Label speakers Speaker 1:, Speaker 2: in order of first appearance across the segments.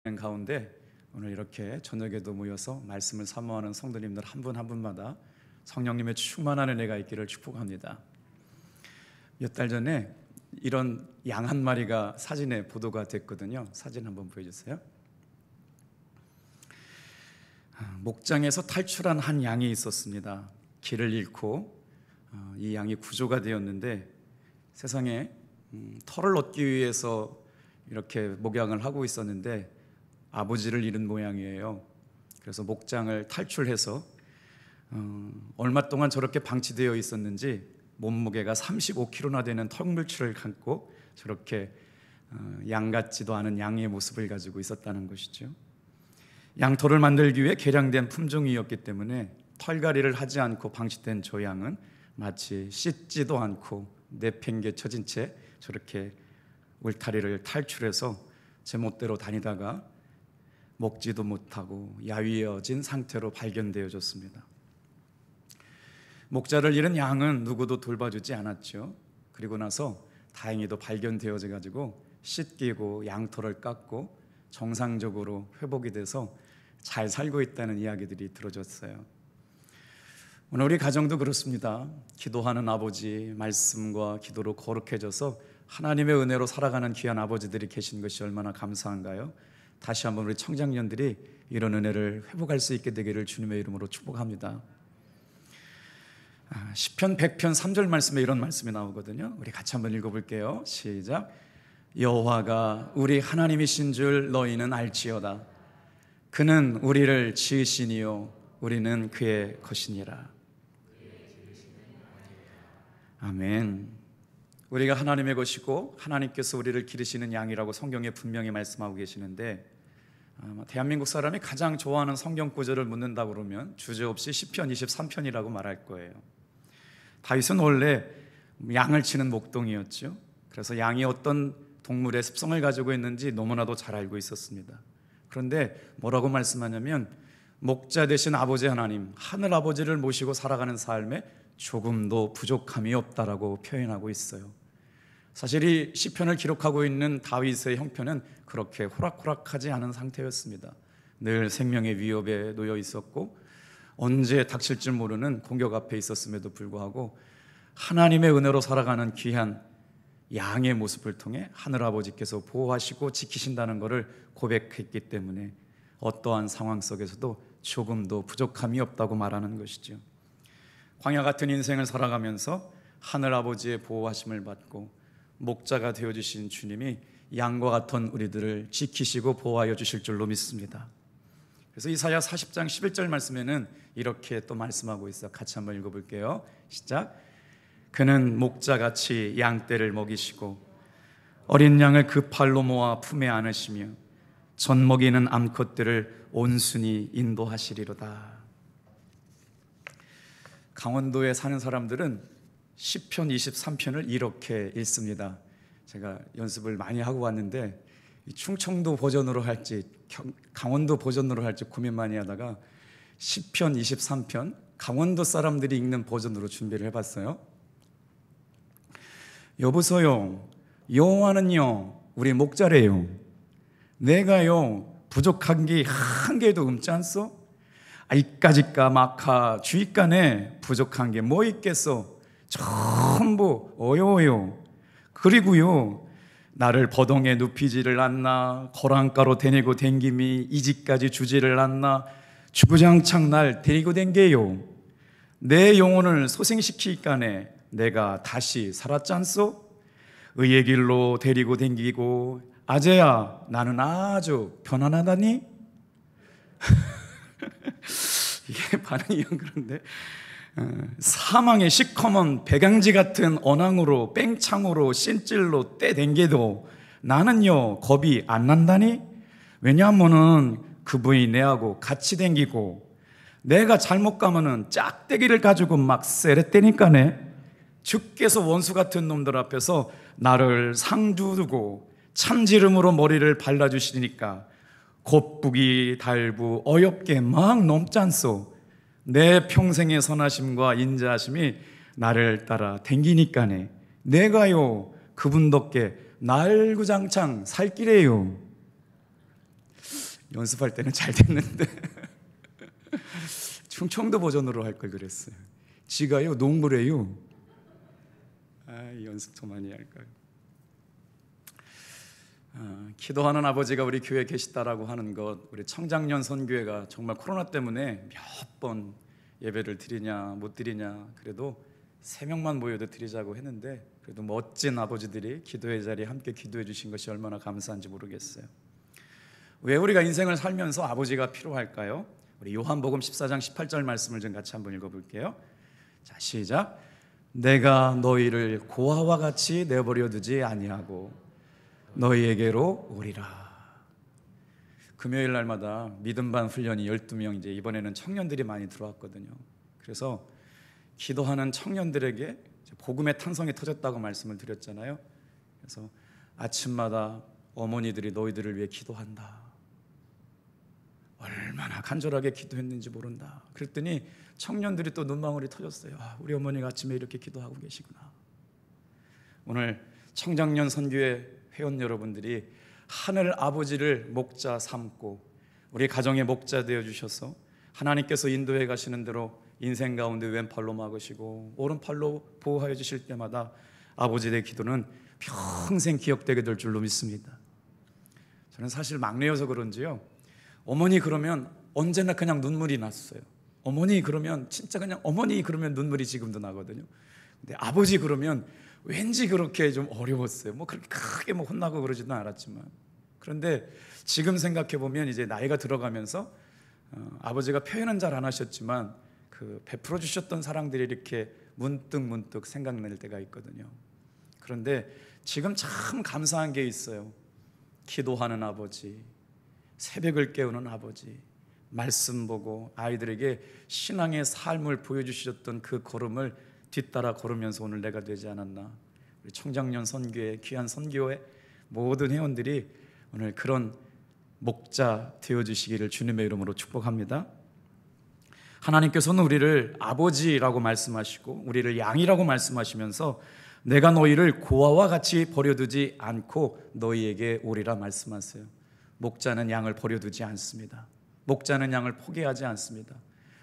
Speaker 1: 가운데 오늘 이렇게 저녁에도 모여서 말씀을 사모하는 성도님들 한 분 한 분마다 성령님의 충만한 은혜가 있기를 축복합니다. 몇 달 전에 이런 양 한 마리가 사진에 보도가 됐거든요. 사진 한번 보여주세요. 목장에서 탈출한 한 양이 있었습니다. 길을 잃고 이 양이 구조가 되었는데 세상에 털을 얻기 위해서 이렇게 목양을 하고 있었는데 아버지를 잃은 모양이에요. 그래서 목장을 탈출해서 얼마 동안 저렇게 방치되어 있었는지 몸무게가 35kg나 되는 턱물추를 감고 저렇게 양 같지도 않은 양의 모습을 가지고 있었다는 것이죠. 양털을 만들기 위해 개량된 품종이었기 때문에 털갈이를 하지 않고 방치된 저 양은 마치 씻지도 않고 내팽개쳐진 채 저렇게 울타리를 탈출해서 제멋대로 다니다가 먹지도 못하고 야위어진 상태로 발견되어졌습니다. 목자를 잃은 양은 누구도 돌봐주지 않았죠. 그리고 나서 다행히도 발견되어져 가지고 씻기고 양털을 깎고 정상적으로 회복이 돼서 잘 살고 있다는 이야기들이 들어졌어요. 오늘 우리 가정도 그렇습니다. 기도하는 아버지, 말씀과 기도로 거룩해져서 하나님의 은혜로 살아가는 귀한 아버지들이 계신 것이 얼마나 감사한가요? 다시 한번 우리 청장년들이 이런 은혜를 회복할 수 있게 되기를 주님의 이름으로 축복합니다. 시편 100편 3절 말씀에 이런 말씀이 나오거든요. 우리 같이 한번 읽어볼게요. 시작. 여호와가 우리 하나님이신 줄 너희는 알지어다. 그는 우리를 지으시니요 우리는 그의 것이니라. 아멘. 우리가 하나님의 것이고 하나님께서 우리를 기르시는 양이라고 성경에 분명히 말씀하고 계시는데 대한민국 사람이 가장 좋아하는 성경 구절을 묻는다고 그러면 주저없이 시편 23편이라고 말할 거예요. 다윗은 원래 양을 치는 목동이었죠. 그래서 양이 어떤 동물의 습성을 가지고 있는지 너무나도 잘 알고 있었습니다. 그런데 뭐라고 말씀하냐면 목자 되신 아버지 하나님, 하늘 아버지를 모시고 살아가는 삶에 조금도 부족함이 없다라고 표현하고 있어요. 사실 이 시편을 기록하고 있는 다윗의 형편은 그렇게 호락호락하지 않은 상태였습니다. 늘 생명의 위협에 놓여 있었고 언제 닥칠 줄 모르는 공격 앞에 있었음에도 불구하고 하나님의 은혜로 살아가는 귀한 양의 모습을 통해 하늘아버지께서 보호하시고 지키신다는 것을 고백했기 때문에 어떠한 상황 속에서도 조금도 부족함이 없다고 말하는 것이죠. 광야 같은 인생을 살아가면서 하늘아버지의 보호하심을 받고 목자가 되어주신 주님이 양과 같은 우리들을 지키시고 보호하여 주실 줄로 믿습니다. 그래서 이사야 40장 11절 말씀에는 이렇게 또 말씀하고 있어요. 같이 한번 읽어볼게요. 시작. 그는 목자같이 양떼를 먹이시고 어린 양을 그 팔로 모아 품에 안으시며 젖먹이는 암컷들을 온순히 인도하시리로다. 강원도에 사는 사람들은 시편 23편을 이렇게 읽습니다. 제가 연습을 많이 하고 왔는데 충청도 버전으로 할지 강원도 버전으로 할지 고민 많이 하다가 시편 23편 강원도 사람들이 읽는 버전으로 준비를 해봤어요. 여보세요, 여호와는요 우리 목자래요. 내가요 부족한 게 한 개도 없지 않소? 이까짓까 마카 주입간에 부족한 게 뭐 있겠소? 전부 어여요. 그리고요 나를 버동에 눕히지를 않나, 거랑가로 데리고 댕김이 이 집까지 주지를 않나, 주구장창 날 데리고 댕겨요. 내 영혼을 소생시키니까네 내가 다시 살았지 않소? 의의 길로 데리고 댕기고 아재야 나는 아주 편안하다니? 이게 반응이 영 그런데 사망의 시커먼 배강지 같은 언왕으로 뺑창으로 신질로 떼댕겨도 나는요 겁이 안 난다니? 왜냐하면은 그분이 내하고 같이 댕기고 내가 잘못 가면은 짝대기를 가지고 막 세렛대니까네. 주께서 원수 같은 놈들 앞에서 나를 상두두고 참지름으로 머리를 발라주시니까 곱북이 달부 어렵게 막 넘잖소. 내 평생의 선하심과 인자하심이 나를 따라 댕기니까네 내가요 그분 덕게 날구장창 살 길이에요. 연습할 때는 잘 됐는데 충청도 버전으로 할 걸 그랬어요. 지가요 농부래요. 연습 더 많이 할까요? 기도하는 아버지가 우리 교회에 계시다라고 하는 것, 우리 청장년 선교회가 정말 코로나 때문에 몇 번 예배를 드리냐 못 드리냐, 그래도 3명만 모여도 드리자고 했는데 그래도 멋진 아버지들이 기도의 자리에 함께 기도해 주신 것이 얼마나 감사한지 모르겠어요. 왜 우리가 인생을 살면서 아버지가 필요할까요? 우리 요한복음 14장 18절 말씀을 좀 같이 한번 읽어볼게요. 자, 시작. 내가 너희를 고아와 같이 내버려 두지 아니하고 너희에게로 오리라. 금요일 날마다 믿음반 훈련이 12명, 이제 이번에는 청년들이 많이 들어왔거든요. 그래서 기도하는 청년들에게 복음의 탄성이 터졌다고 말씀을 드렸잖아요. 그래서 아침마다 어머니들이 너희들을 위해 기도한다. 얼마나 간절하게 기도했는지 모른다. 그랬더니 청년들이 또 눈망울이 터졌어요. 우리 어머니가 아침에 이렇게 기도하고 계시구나. 오늘 청장년 선교회 회원 여러분들이 하늘 아버지를 목자 삼고 우리 가정의 목자 되어주셔서 하나님께서 인도해 가시는 대로 인생 가운데 왼팔로 막으시고 오른팔로 보호하여 주실 때마다 아버지의 기도는 평생 기억되게 될 줄로 믿습니다. 저는 사실 막내여서 그런지요, 어머니 그러면 언제나 그냥 눈물이 났어요. 어머니 그러면 진짜 그냥 어머니 그러면 눈물이 지금도 나거든요. 근데 아버지 그러면 왠지 그렇게 좀 어려웠어요. 뭐 그렇게 크게 뭐 혼나고 그러지도 않았지만, 그런데 지금 생각해 보면 이제 나이가 들어가면서 아버지가 표현은 잘 안 하셨지만 그 베풀어 주셨던 사랑들이 이렇게 문득 생각날 때가 있거든요. 그런데 지금 참 감사한 게 있어요. 기도하는 아버지, 새벽을 깨우는 아버지, 말씀 보고 아이들에게 신앙의 삶을 보여주셨던 그 걸음을 뒤따라 걸으면서 오늘 내가 되지 않았나. 우리 청장년 선교회, 귀한 선교회 모든 회원들이 오늘 그런 목자 되어주시기를 주님의 이름으로 축복합니다. 하나님께서는 우리를 아버지라고 말씀하시고 우리를 양이라고 말씀하시면서 내가 너희를 고아와 같이 버려두지 않고 너희에게 오리라 말씀하세요. 목자는 양을 버려두지 않습니다. 목자는 양을 포기하지 않습니다.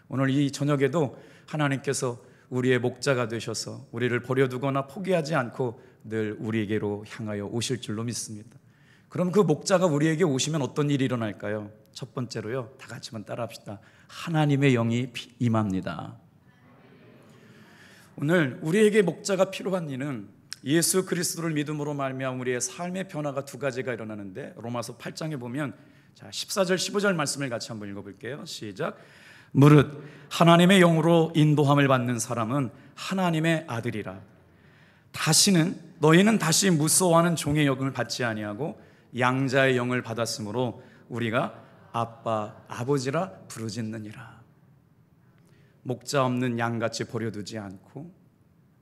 Speaker 1: 오늘 이 저녁에도 하나님께서 우리의 목자가 되셔서 우리를 버려두거나 포기하지 않고 늘 우리에게로 향하여 오실 줄로 믿습니다. 그럼 그 목자가 우리에게 오시면 어떤 일이 일어날까요? 첫 번째로요, 다 같이 한번 따라합시다. 하나님의 영이 임합니다. 오늘 우리에게 목자가 필요한 이는 예수 그리스도를 믿음으로 말미암아 우리의 삶의 변화가 두 가지가 일어나는데, 로마서 8장에 보면 자 14절 15절 말씀을 같이 한번 읽어볼게요. 시작. 무릇 하나님의 영으로 인도함을 받는 사람은 하나님의 아들이라. 너희는 다시 무서워하는 종의 영을 받지 아니하고 양자의 영을 받았으므로 우리가 아빠 아버지라 부르짖느니라. 목자 없는 양같이 버려두지 않고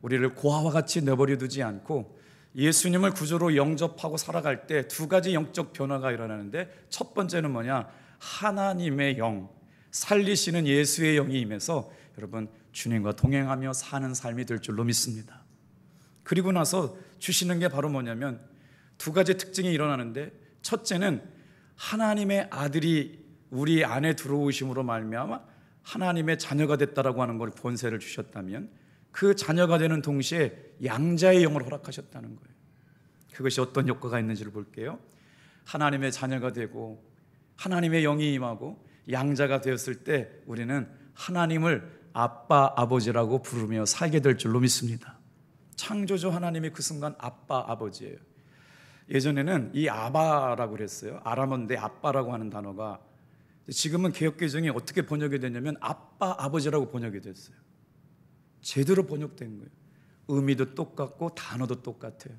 Speaker 1: 우리를 고아와 같이 내버려두지 않고 예수님을 구주로 영접하고 살아갈 때 두 가지 영적 변화가 일어나는데, 첫 번째는 뭐냐? 하나님의 영, 살리시는 예수의 영이 임해서 여러분 주님과 동행하며 사는 삶이 될 줄로 믿습니다. 그리고 나서 주시는 게 바로 뭐냐면 두 가지 특징이 일어나는데, 첫째는 하나님의 아들이 우리 안에 들어오심으로 말미암아 하나님의 자녀가 됐다라고 하는 걸 권세를 주셨다면, 그 자녀가 되는 동시에 양자의 영을 허락하셨다는 거예요. 그것이 어떤 효과가 있는지를 볼게요. 하나님의 자녀가 되고 하나님의 영이 임하고 양자가 되었을 때 우리는 하나님을 아빠 아버지라고 부르며 살게 될 줄로 믿습니다. 창조주 하나님이 그 순간 아빠 아버지예요. 예전에는 이 아바라고 그랬어요. 아람어인데 아빠라고 하는 단어가 지금은 개역개정이 어떻게 번역이 됐냐면 아빠 아버지라고 번역이 됐어요. 제대로 번역된 거예요. 의미도 똑같고 단어도 똑같아요.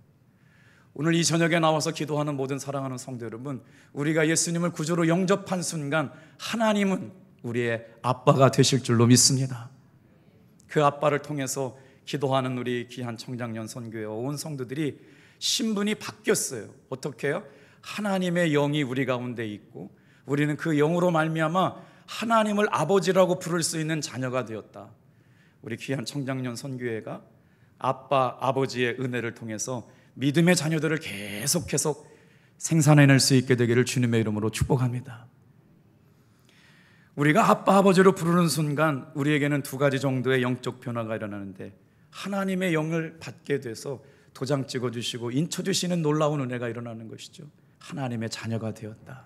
Speaker 1: 오늘 이 저녁에 나와서 기도하는 모든 사랑하는 성도 여러분, 우리가 예수님을 구주로 영접한 순간 하나님은 우리의 아빠가 되실 줄로 믿습니다. 그 아빠를 통해서 기도하는 우리 귀한 청장년 선교회 온 성도들이 신분이 바뀌었어요. 어떻게 해요? 하나님의 영이 우리 가운데 있고 우리는 그 영으로 말미암아 하나님을 아버지라고 부를 수 있는 자녀가 되었다. 우리 귀한 청장년 선교회가 아빠 아버지의 은혜를 통해서 믿음의 자녀들을 계속 생산해낼 수 있게 되기를 주님의 이름으로 축복합니다. 우리가 아빠 아버지로 부르는 순간 우리에게는 두 가지 정도의 영적 변화가 일어나는데, 하나님의 영을 받게 돼서 도장 찍어주시고 인쳐주시는 놀라운 은혜가 일어나는 것이죠. 하나님의 자녀가 되었다.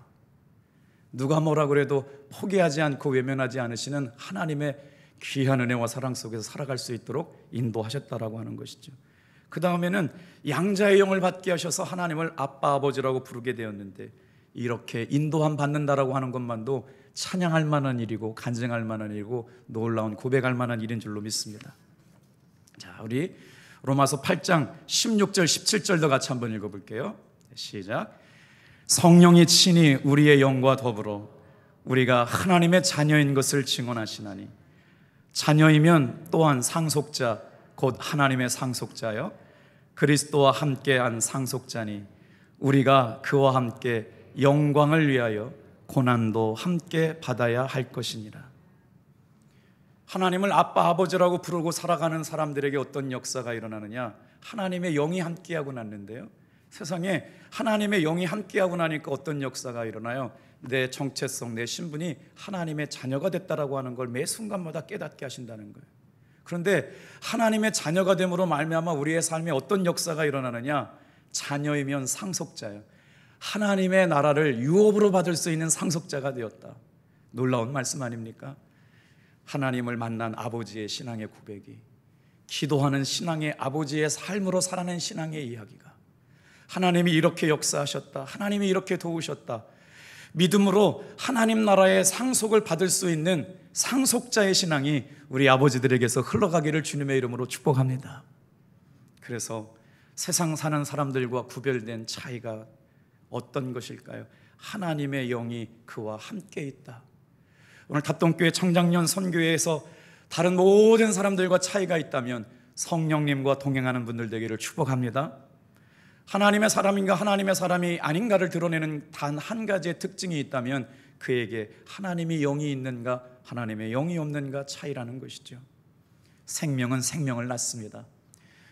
Speaker 1: 누가 뭐라 그래도 포기하지 않고 외면하지 않으시는 하나님의 귀한 은혜와 사랑 속에서 살아갈 수 있도록 인도하셨다라고 하는 것이죠. 그 다음에는 양자의 영을 받게 하셔서 하나님을 아빠 아버지라고 부르게 되었는데, 이렇게 인도함 받는다라고 하는 것만도 찬양할 만한 일이고 간증할 만한 일이고 놀라운 고백할 만한 일인 줄로 믿습니다. 자, 우리 로마서 8장 16절 17절도 같이 한번 읽어볼게요. 시작. 성령이 친히 우리의 영과 더불어 우리가 하나님의 자녀인 것을 증언하시나니, 자녀이면 또한 상속자 곧 하나님의 상속자여 그리스도와 함께한 상속자니, 우리가 그와 함께 영광을 위하여 고난도 함께 받아야 할 것이니라. 하나님을 아빠 아버지라고 부르고 살아가는 사람들에게 어떤 역사가 일어나느냐? 하나님의 영이 함께하고 났는데요, 세상에 하나님의 영이 함께하고 나니까 어떤 역사가 일어나요? 내 정체성, 내 신분이 하나님의 자녀가 됐다라고 하는 걸 매 순간마다 깨닫게 하신다는 거예요. 그런데 하나님의 자녀가 됨으로 말미암아 우리의 삶에 어떤 역사가 일어나느냐? 자녀이면 상속자예요. 하나님의 나라를 유업으로 받을 수 있는 상속자가 되었다. 놀라운 말씀 아닙니까? 하나님을 만난 아버지의 신앙의 고백이, 기도하는 신앙의 아버지의 삶으로 살아낸 신앙의 이야기가, 하나님이 이렇게 역사하셨다, 하나님이 이렇게 도우셨다, 믿음으로 하나님 나라의 상속을 받을 수 있는 상속자의 신앙이 우리 아버지들에게서 흘러가기를 주님의 이름으로 축복합니다. 그래서 세상 사는 사람들과 구별된 차이가 어떤 것일까요? 하나님의 영이 그와 함께 있다. 오늘 답동교회 청장년 선교회에서 다른 모든 사람들과 차이가 있다면 성령님과 동행하는 분들 되기를 축복합니다. 하나님의 사람인가 하나님의 사람이 아닌가를 드러내는 단 한 가지의 특징이 있다면 그에게 하나님의 영이 있는가 하나님의 영이 없는가 차이라는 것이죠. 생명은 생명을 낳습니다.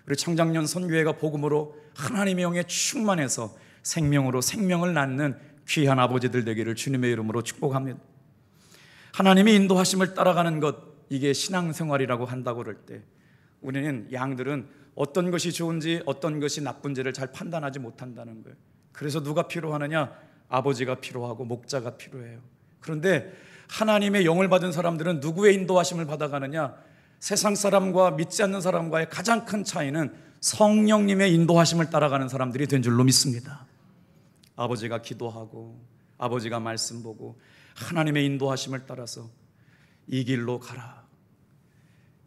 Speaker 1: 우리 청장년 선교회가 복음으로 하나님의 영에 충만해서 생명으로 생명을 낳는 귀한 아버지들 되기를 주님의 이름으로 축복합니다. 하나님의 인도하심을 따라가는 것, 이게 신앙생활이라고 한다고 그럴 때 우리는 양들은 어떤 것이 좋은지 어떤 것이 나쁜지를 잘 판단하지 못한다는 거예요. 그래서 누가 필요하느냐? 아버지가 필요하고 목자가 필요해요. 그런데 하나님의 영을 받은 사람들은 누구의 인도하심을 받아가느냐? 세상 사람과 믿지 않는 사람과의 가장 큰 차이는 성령님의 인도하심을 따라가는 사람들이 된 줄로 믿습니다. 아버지가 기도하고 아버지가 말씀 보고 하나님의 인도하심을 따라서 이 길로 가라.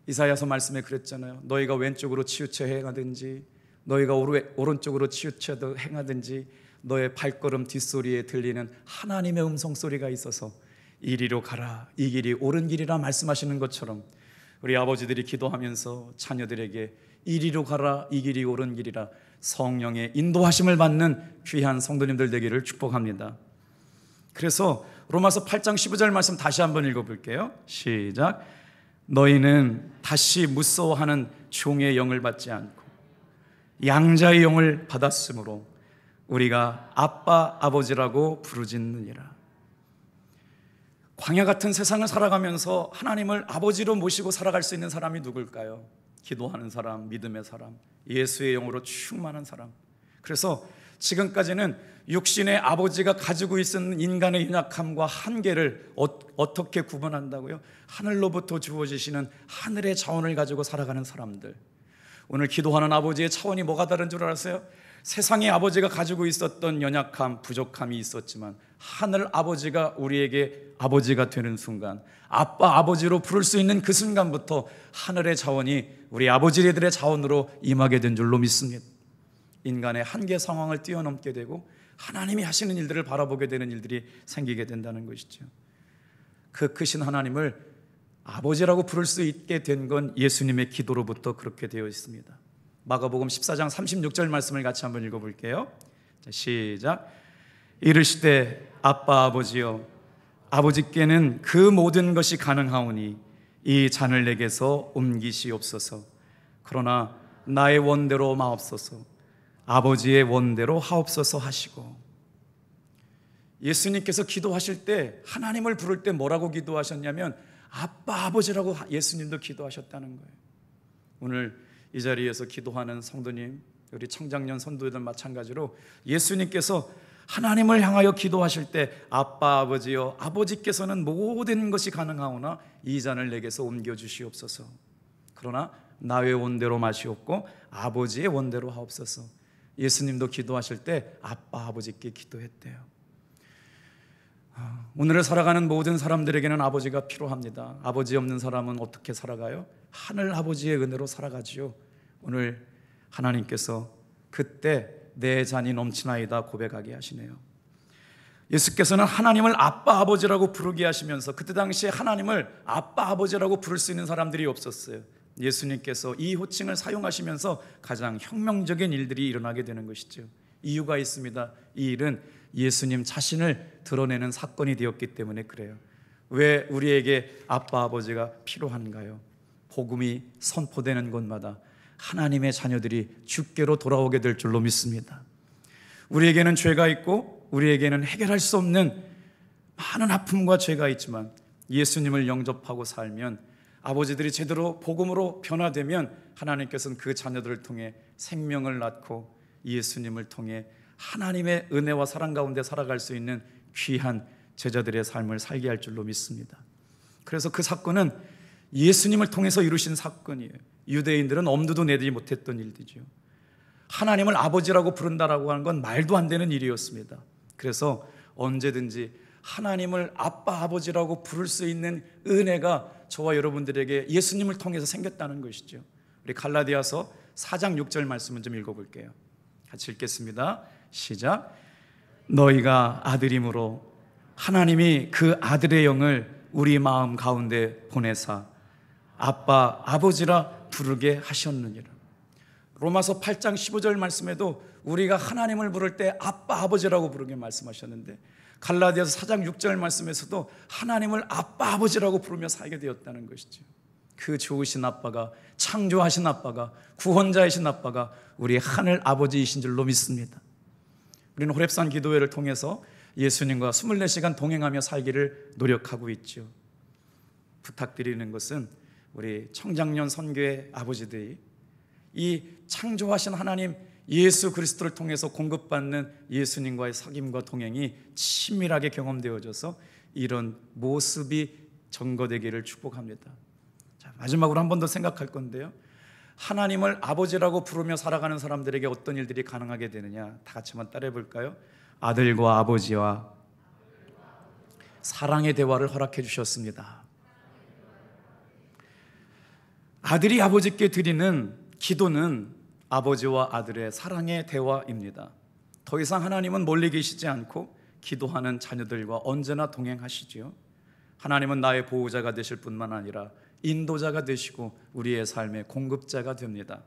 Speaker 1: 이사야서 말씀에 그랬잖아요. 너희가 왼쪽으로 치우쳐 행하든지 너희가 오른쪽으로 치우쳐 행하든지 너의 발걸음 뒷소리에 들리는 하나님의 음성소리가 있어서 이리로 가라, 이 길이 옳은 길이라 말씀하시는 것처럼 우리 아버지들이 기도하면서 자녀들에게 이리로 가라, 이 길이 옳은 길이라 성령의 인도하심을 받는 귀한 성도님들 되기를 축복합니다. 그래서 로마서 8장 15절 말씀 다시 한번 읽어볼게요. 시작. 너희는 다시 무서워하는 종의 영을 받지 않고 양자의 영을 받았으므로 우리가 아빠 아버지라고 부르짖느니라. 광야 같은 세상을 살아가면서 하나님을 아버지로 모시고 살아갈 수 있는 사람이 누굴까요? 기도하는 사람, 믿음의 사람, 예수의 영으로 충만한 사람. 그래서 지금까지는 육신의 아버지가 가지고 있는 인간의 연약함과 한계를 어떻게 구분한다고요? 하늘로부터 주어지시는 하늘의 자원을 가지고 살아가는 사람들. 오늘 기도하는 아버지의 차원이 뭐가 다른 줄 알았어요? 세상의 아버지가 가지고 있었던 연약함, 부족함이 있었지만 하늘 아버지가 우리에게 아버지가 되는 순간, 아빠 아버지로 부를 수 있는 그 순간부터 하늘의 자원이 우리 아버지들의 자원으로 임하게 된 줄로 믿습니다. 인간의 한계 상황을 뛰어넘게 되고 하나님이 하시는 일들을 바라보게 되는 일들이 생기게 된다는 것이죠. 그 크신 하나님을 아버지라고 부를 수 있게 된 건 예수님의 기도로부터 그렇게 되어 있습니다. 마가복음 14장 36절 말씀을 같이 한번 읽어볼게요. 자, 시작. 이르시되 아빠 아버지여, 아버지께는 그 모든 것이 가능하오니 이 잔을 내게서 옮기시옵소서. 그러나 나의 원대로 마옵소서, 아버지의 원대로 하옵소서 하시고. 예수님께서 기도하실 때, 하나님을 부를 때 뭐라고 기도하셨냐면 아빠, 아버지라고 예수님도 기도하셨다는 거예요. 오늘 이 자리에서 기도하는 성도님, 우리 청장년 선도들 마찬가지로 예수님께서 하나님을 향하여 기도하실 때 아빠, 아버지여, 아버지께서는 모든 것이 가능하오나 이 잔을 내게서 옮겨주시옵소서. 그러나 나의 원대로 마시옵고 아버지의 원대로 하옵소서. 예수님도 기도하실 때 아빠, 아버지께 기도했대요. 오늘을 살아가는 모든 사람들에게는 아버지가 필요합니다. 아버지 없는 사람은 어떻게 살아가요? 하늘 아버지의 은혜로 살아가지요. 오늘 하나님께서 그때 내 잔이 넘치나이다 고백하게 하시네요. 예수께서는 하나님을 아빠, 아버지라고 부르게 하시면서 그때 당시에 하나님을 아빠, 아버지라고 부를 수 있는 사람들이 없었어요. 예수님께서 이 호칭을 사용하시면서 가장 혁명적인 일들이 일어나게 되는 것이죠. 이유가 있습니다. 이 일은 예수님 자신을 드러내는 사건이 되었기 때문에 그래요. 왜 우리에게 아빠, 아버지가 필요한가요? 복음이 선포되는 곳마다 하나님의 자녀들이 주께로 돌아오게 될 줄로 믿습니다. 우리에게는 죄가 있고 우리에게는 해결할 수 없는 많은 아픔과 죄가 있지만 예수님을 영접하고 살면, 아버지들이 제대로 복음으로 변화되면 하나님께서는 그 자녀들을 통해 생명을 낳고 예수님을 통해 하나님의 은혜와 사랑 가운데 살아갈 수 있는 귀한 제자들의 삶을 살게 할 줄로 믿습니다. 그래서 그 사건은 예수님을 통해서 이루신 사건이에요. 유대인들은 엄두도 내지 못했던 일이죠. 하나님을 아버지라고 부른다라고 하는 건 말도 안 되는 일이었습니다. 그래서 언제든지 하나님을 아빠, 아버지라고 부를 수 있는 은혜가 저와 여러분들에게 예수님을 통해서 생겼다는 것이죠. 우리 갈라디아서 4장 6절 말씀을 좀 읽어볼게요. 같이 읽겠습니다. 시작. 너희가 아들임으로 하나님이 그 아들의 영을 우리 마음 가운데 보내사 아빠, 아버지라 부르게 하셨느니라. 로마서 8장 15절 말씀에도 우리가 하나님을 부를 때 아빠, 아버지라고 부르게 말씀하셨는데, 갈라디아서 4장 6절 말씀에서도 하나님을 아빠, 아버지라고 부르며 살게 되었다는 것이죠. 그 좋으신 아빠가, 창조하신 아빠가, 구원자이신 아빠가 우리 하늘 아버지이신 줄로 믿습니다. 우리는 호렙산 기도회를 통해서 예수님과 24시간 동행하며 살기를 노력하고 있죠. 부탁드리는 것은 우리 청장년 선교의 아버지들이 이 창조하신 하나님 예수 그리스도를 통해서 공급받는 예수님과의 사귐과 동행이 친밀하게 경험되어져서 이런 모습이 전거되기를 축복합니다. 자, 마지막으로 한 번 더 생각할 건데요, 하나님을 아버지라고 부르며 살아가는 사람들에게 어떤 일들이 가능하게 되느냐, 다 같이 한번 따라해 볼까요? 아들과 아버지와 사랑의 대화를 허락해 주셨습니다. 아들이 아버지께 드리는 기도는 아버지와 아들의 사랑의 대화입니다. 더 이상 하나님은 멀리 계시지 않고 기도하는 자녀들과 언제나 동행하시지요. 하나님은 나의 보호자가 되실 뿐만 아니라 인도자가 되시고 우리의 삶의 공급자가 됩니다.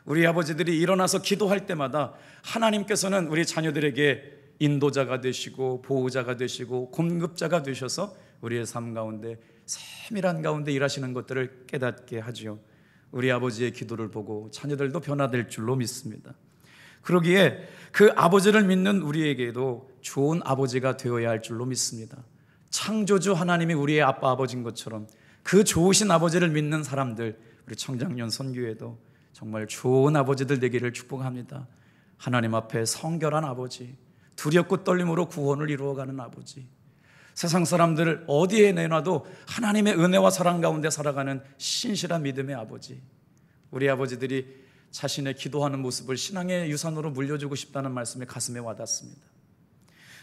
Speaker 1: 우리 아버지들이 일어나서 기도할 때마다 하나님께서는 우리 자녀들에게 인도자가 되시고 보호자가 되시고 공급자가 되셔서 우리의 삶 가운데 세밀한 가운데 일하시는 것들을 깨닫게 하지요. 우리 아버지의 기도를 보고 자녀들도 변화될 줄로 믿습니다. 그러기에 그 아버지를 믿는 우리에게도 좋은 아버지가 되어야 할 줄로 믿습니다. 창조주 하나님이 우리의 아빠, 아버지인 것처럼 그 좋으신 아버지를 믿는 사람들, 우리 청장년 선교회도 정말 좋은 아버지들 되기를 축복합니다. 하나님 앞에 성결한 아버지, 두렵고 떨림으로 구원을 이루어가는 아버지, 세상 사람들을 어디에 내놔도 하나님의 은혜와 사랑 가운데 살아가는 신실한 믿음의 아버지, 우리 아버지들이 자신의 기도하는 모습을 신앙의 유산으로 물려주고 싶다는 말씀이 가슴에 와닿습니다.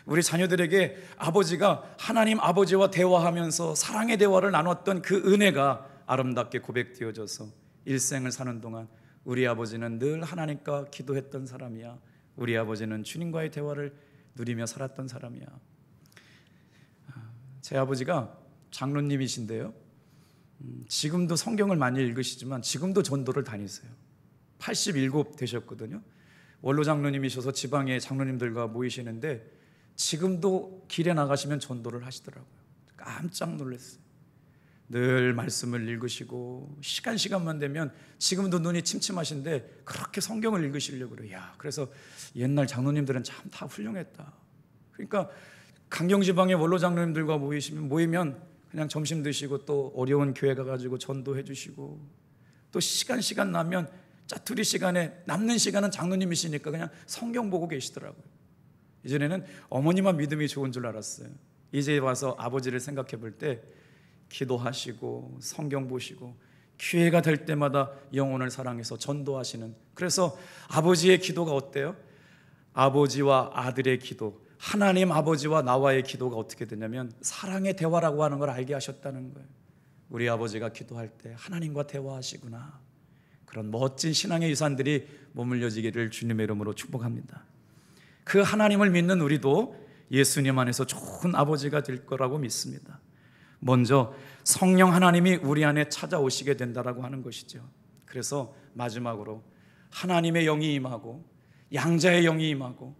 Speaker 1: 우리 자녀들에게 아버지가 하나님 아버지와 대화하면서 사랑의 대화를 나눴던 그 은혜가 아름답게 고백되어져서 일생을 사는 동안 우리 아버지는 늘 하나님과 기도했던 사람이야, 우리 아버지는 주님과의 대화를 누리며 살았던 사람이야. 제 아버지가 장로님이신데요, 지금도 성경을 많이 읽으시지만 지금도 전도를 다니세요. 87 되셨거든요. 원로 장로님이셔서 지방의 장로님들과 모이시는데 지금도 길에 나가시면 전도를 하시더라고요. 깜짝 놀랐어요. 늘 말씀을 읽으시고 시간만 되면 지금도 눈이 침침하신데 그렇게 성경을 읽으시려고 그래요. 야, 그래서 옛날 장로님들은 참 다 훌륭했다. 그러니까 강경지방의 원로 장로님들과 모이면 그냥 점심 드시고 또 어려운 교회 가가지고 전도해 주시고, 또 시간 나면 짜투리 시간에 남는 시간은 장로님이시니까 그냥 성경 보고 계시더라고요. 이전에는 어머니만 믿음이 좋은 줄 알았어요. 이제 와서 아버지를 생각해 볼 때 기도하시고 성경 보시고 기회가 될 때마다 영혼을 사랑해서 전도하시는, 그래서 아버지의 기도가 어때요? 아버지와 아들의 기도, 하나님 아버지와 나와의 기도가 어떻게 되냐면 사랑의 대화라고 하는 걸 알게 하셨다는 거예요. 우리 아버지가 기도할 때 하나님과 대화하시구나. 그런 멋진 신앙의 유산들이 머물러지기를 주님의 이름으로 축복합니다. 그 하나님을 믿는 우리도 예수님 안에서 좋은 아버지가 될 거라고 믿습니다. 먼저 성령 하나님이 우리 안에 찾아오시게 된다라고 하는 것이죠. 그래서 마지막으로 하나님의 영이 임하고 양자의 영이 임하고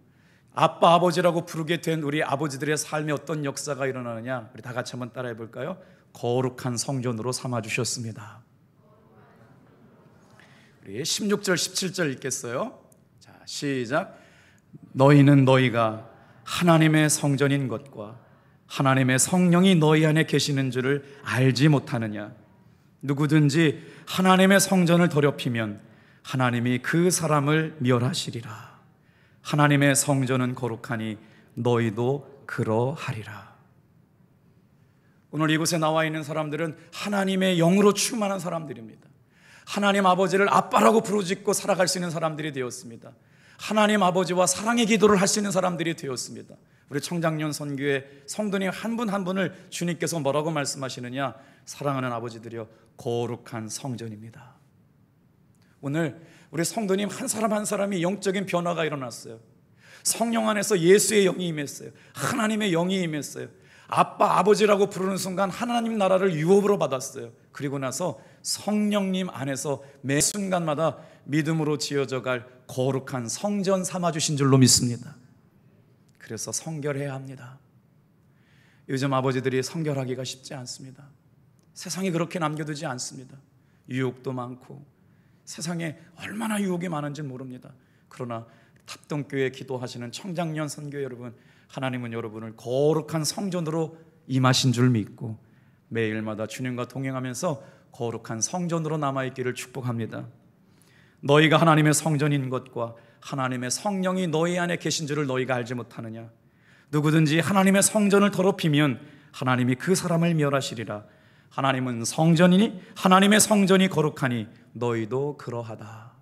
Speaker 1: 아빠 아버지라고 부르게 된 우리 아버지들의 삶에 어떤 역사가 일어나느냐, 우리 다 같이 한번 따라해 볼까요? 거룩한 성전으로 삼아주셨습니다. 우리 16절 17절 읽겠어요. 자, 시작. 너희는 너희가 하나님의 성전인 것과 하나님의 성령이 너희 안에 계시는 줄을 알지 못하느냐. 누구든지 하나님의 성전을 더럽히면 하나님이 그 사람을 멸하시리라. 하나님의 성전은 거룩하니 너희도 그러하리라. 오늘 이곳에 나와 있는 사람들은 하나님의 영으로 충만한 사람들입니다. 하나님 아버지를 아빠라고 부르짖고 살아갈 수 있는 사람들이 되었습니다. 하나님 아버지와 사랑의 기도를 할 수 있는 사람들이 되었습니다. 우리 청장년 선교회 성도님 한 분 한 분을 주님께서 뭐라고 말씀하시느냐? 사랑하는 아버지들이여, 거룩한 성전입니다. 오늘 우리 성도님 한 사람 한 사람이 영적인 변화가 일어났어요. 성령 안에서 예수의 영이 임했어요. 하나님의 영이 임했어요. 아빠 아버지라고 부르는 순간 하나님 나라를 유업으로 받았어요. 그리고 나서 성령님 안에서 매 순간마다 믿음으로 지어져 갈 거룩한 성전 삼아주신 줄로 믿습니다. 그래서 성결해야 합니다. 요즘 아버지들이 성결하기가 쉽지 않습니다. 세상이 그렇게 남겨두지 않습니다. 유혹도 많고 세상에 얼마나 유혹이 많은지 모릅니다. 그러나 탑동교회 기도하시는 청장년 선교 여러분, 하나님은 여러분을 거룩한 성전으로 임하신 줄 믿고 매일마다 주님과 동행하면서 거룩한 성전으로 남아있기를 축복합니다. 너희가 하나님의 성전인 것과 하나님의 성령이 너희 안에 계신 줄을 너희가 알지 못하느냐. 누구든지 하나님의 성전을 더럽히면 하나님이 그 사람을 멸하시리라. 하나님은 성전이니 하나님의 성전이 거룩하니 너희도 그러하다.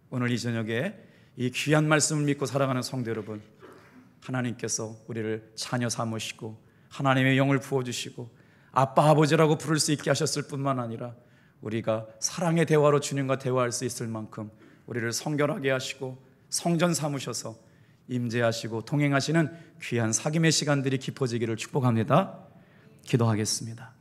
Speaker 1: 오늘 이 저녁에 이 귀한 말씀을 믿고 살아가는 성도 여러분, 하나님께서 우리를 자녀 삼으시고 하나님의 영을 부어주시고 아빠 아버지라고 부를 수 있게 하셨을 뿐만 아니라 우리가 사랑의 대화로 주님과 대화할 수 있을 만큼 우리를 성결하게 하시고 성전 삼으셔서 임재하시고 동행하시는 귀한 사귐의 시간들이 깊어지기를 축복합니다. 기도하겠습니다.